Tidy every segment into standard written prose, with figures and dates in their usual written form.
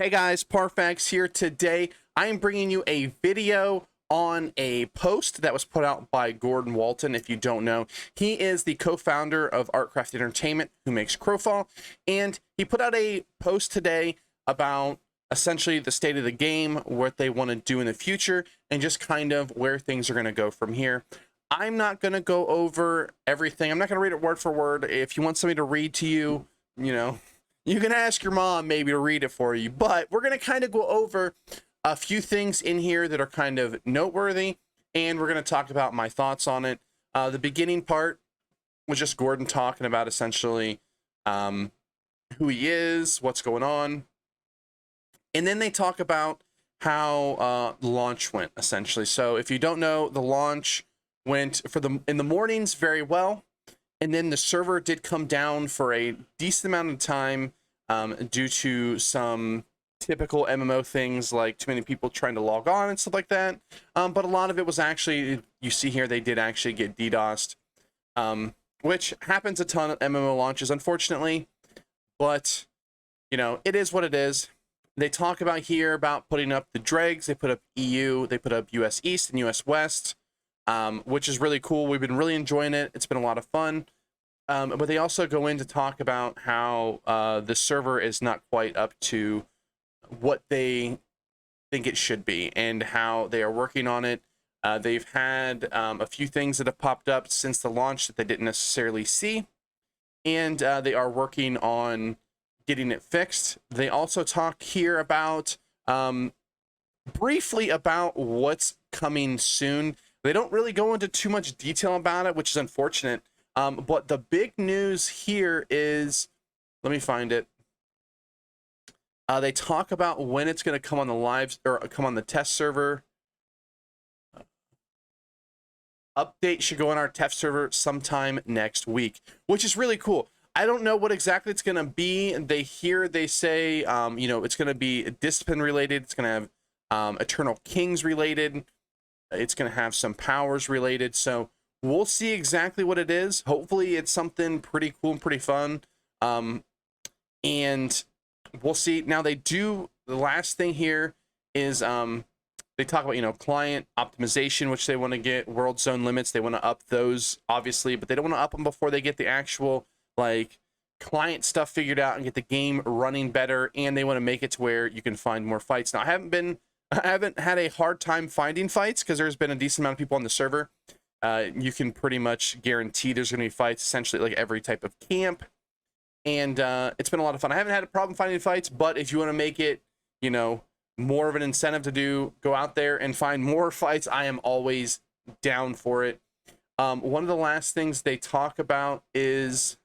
Hey guys, Parfax here. Today I am bringing you a video on a post that was put out by Gordon Walton. If you don't know, he is the co-founder of Artcraft Entertainment, who makes Crowfall, and he put out a post today about essentially the state of the game, what they want to do in the future, and just kind of where things are going to go from here. I'm not going to go over everything. I'm not going to read it word for word. If you want somebody to read to you, you can ask your mom maybe to read it for you, but we're going to kind of go over a few things in here that are kind of noteworthy, and we're going to talk about my thoughts on it. The beginning part was just Gordon talking about essentially who he is, what's going on, and then they talk about how the launch went, essentially. So if you don't know, the launch went in the mornings very well. And then the server did come down for a decent amount of time due to some typical MMO things like too many people trying to log on and stuff like that. But a lot of it was actually, you see here, they did actually get DDoSed, which happens a ton of MMO launches, unfortunately. But, it is what it is. They talk about here about putting up the dregs. They put up EU, they put up US East and US West. Which is really cool. We've been really enjoying it. It's been a lot of fun. But they also go in to talk about how the server is not quite up to what they think it should be and how they are working on it. They've had a few things that have popped up since the launch that they didn't necessarily see, and they are working on getting it fixed. They also talk here about briefly about what's coming soon. They don't really go into too much detail about it, which is unfortunate. But the big news here is, let me find it. They talk about when it's going to come on the live or come on the test server. Update should go on our test server sometime next week, which is really cool. I don't know what exactly it's going to be. They say, it's going to be discipline related. It's going to have Eternal Kings related. It's going to have some powers related, so we'll see exactly what it is. Hopefully it's something pretty cool and pretty fun, and we'll see. Now the last thing here is they talk about client optimization, which they want to get. World zone limits, they want to up those obviously, but they don't want to up them before they get the actual client stuff figured out and get the game running better, and they want to make it to where you can find more fights. Now I haven't had a hard time finding fights because there's been a decent amount of people on the server. You can pretty much guarantee there's going to be fights essentially like every type of camp. And it's been a lot of fun. I haven't had a problem finding fights, but if you want to make it, more of an incentive to go out there and find more fights, I am always down for it. One of the last things they talk about is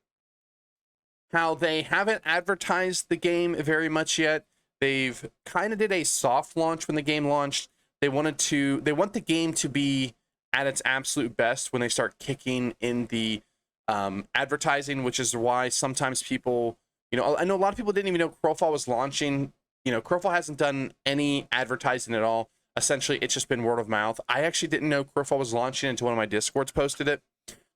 how they haven't advertised the game very much yet. They've kind of did a soft launch when the game launched. They want the game to be at its absolute best when they start kicking in the advertising, which is why sometimes people, I know a lot of people didn't even know Crowfall was launching. Crowfall hasn't done any advertising at all. Essentially, it's just been word of mouth. I actually didn't know Crowfall was launching until one of my Discords posted it.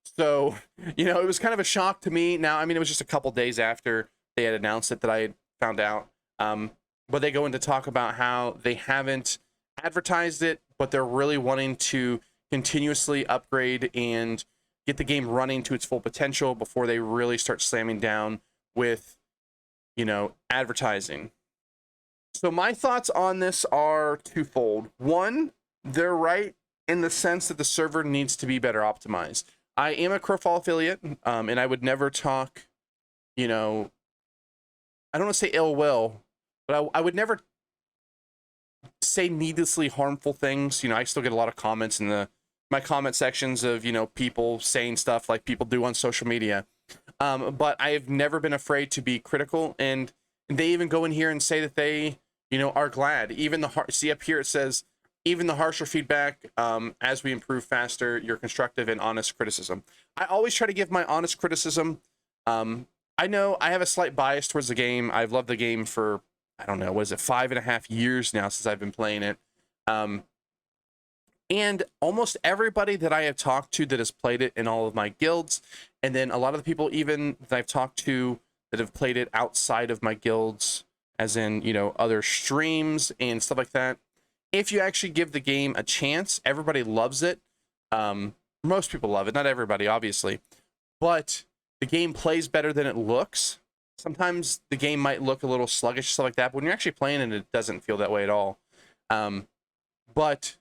So, it was kind of a shock to me. Now, it was just a couple days after they had announced it that I had found out. But they go in to talk about how they haven't advertised it, but they're really wanting to continuously upgrade and get the game running to its full potential before they really start slamming down with, advertising. So my thoughts on this are twofold. One, they're right in the sense that the server needs to be better optimized. I am a Crowfall affiliate, and I would never talk, I don't want to say ill will, but I would never say needlessly harmful things. I still get a lot of comments in my comment sections of, people saying stuff like people do on social media. But I have never been afraid to be critical. And they even go in here and say that they, are glad. Even see up here, it says, even the harsher feedback, as we improve faster, your constructive and honest criticism. I always try to give my honest criticism. I know I have a slight bias towards the game. I've loved the game for, I don't know, what is it, 5.5 years now since I've been playing it. And almost everybody that I have talked to that has played it in all of my guilds, and then a lot of the people even that I've talked to that have played it outside of my guilds, as in, you know, other streams and stuff like that. If you actually give the game a chance, everybody loves it. Most people love it, not everybody, obviously, but the game plays better than it looks. Sometimes the game might look a little sluggish, stuff like that, but when you're actually playing it, it doesn't feel that way at all. But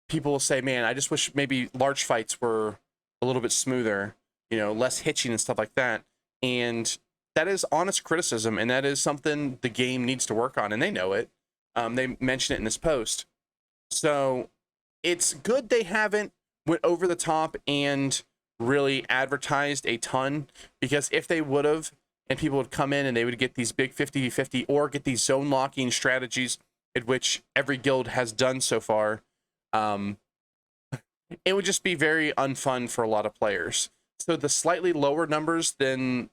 people will say, man, I just wish maybe large fights were a little bit smoother, you know, less hitching and stuff like that. And that is honest criticism, and that is something the game needs to work on, and they know it. They mention it in this post. So it's good they haven't went over the top and really advertised a ton, because if they would have, and people would come in and they would get these big 50-50 or get these zone locking strategies, in which every guild has done so far, it would just be very unfun for a lot of players. So the slightly lower numbers than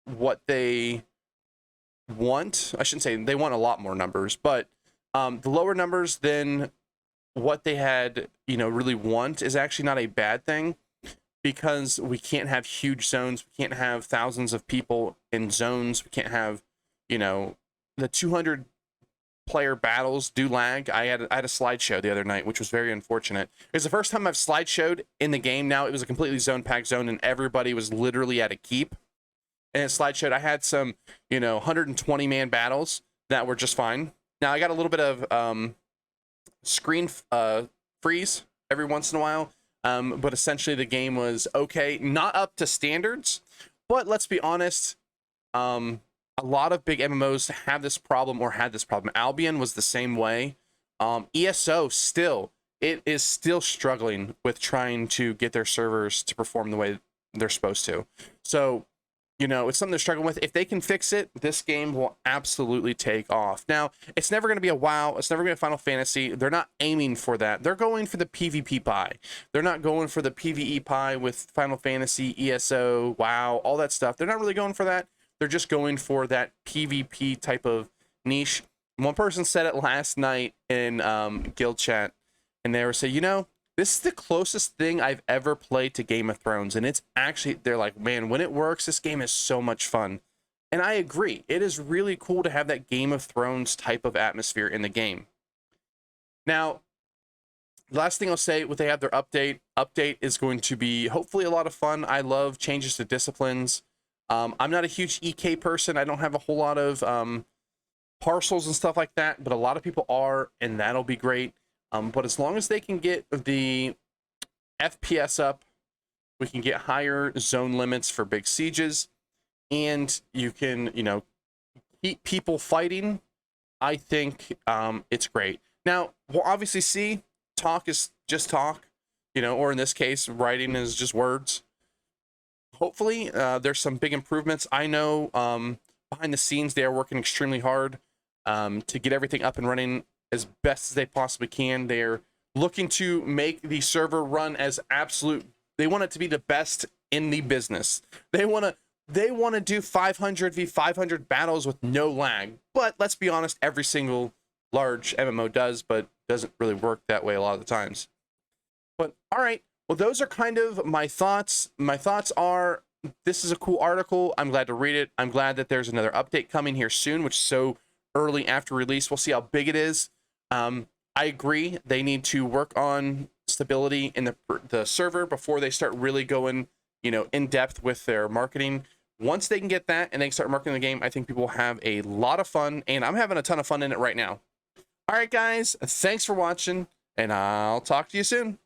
what they want, I shouldn't say they want a lot more numbers, but the lower numbers than what they had, you know, really want is actually not a bad thing, because we can't have huge zones. We can't have thousands of people in zones. We can't have, you know, the 200 player battles do lag. I had a slideshow the other night, which was very unfortunate. It was the first time I've slideshowed in the game. Now it was a completely zone packed zone, and everybody was literally at a keep. And it slideshowed. I had some, you know, 120 man battles that were just fine. Now I got a little bit of screen freeze every once in a while, but essentially the game was okay, not up to standards. But let's be honest, a lot of big MMOs have this problem, or had this problem. Albion was the same way. ESO it is still struggling with trying to get their servers to perform the way they're supposed to. So, you know, it's something they're struggling with. If they can fix it, this game will absolutely take off. Now, it's never going to be a WoW. It's never going to be a Final Fantasy. They're not aiming for that. They're going for the PvP pie. They're not going for the PvE pie with Final Fantasy, ESO, WoW, all that stuff. They're not really going for that. They're just going for that PvP type of niche. One person said it last night in guild chat, and they were saying, you know, this is the closest thing I've ever played to Game of Thrones. And it's actually, they're like, man, when it works, this game is so much fun. And I agree. It is really cool to have that Game of Thrones type of atmosphere in the game. Now, the last thing I'll say, what they have their update is going to be hopefully a lot of fun. I love changes to disciplines. I'm not a huge EK person. I don't have a whole lot of parcels and stuff like that, but a lot of people are, and that'll be great. But as long as they can get the FPS up, we can get higher zone limits for big sieges, and you can, you know, keep people fighting, I think it's great. Now, we'll obviously see, talk is just talk, you know, or in this case, writing is just words. Hopefully, there's some big improvements. I know behind the scenes, they are working extremely hard to get everything up and running as best as they possibly can. They're looking to make the server run as absolute. They want it to be the best in the business. They want to do 500v500 battles with no lag. But let's be honest, every single large MMO does, but doesn't really work that way a lot of the times. But all right, well, those are kind of my thoughts. My thoughts are, this is a cool article. I'm glad to read it. I'm glad that there's another update coming here soon, which is so early after release. We'll see how big it is. I agree. They need to work on stability in the server before they start really going, you know, in depth with their marketing. Once they can get that and they start marketing the game, I think people will have a lot of fun, and I'm having a ton of fun in it right now. All right, guys, thanks for watching, and I'll talk to you soon.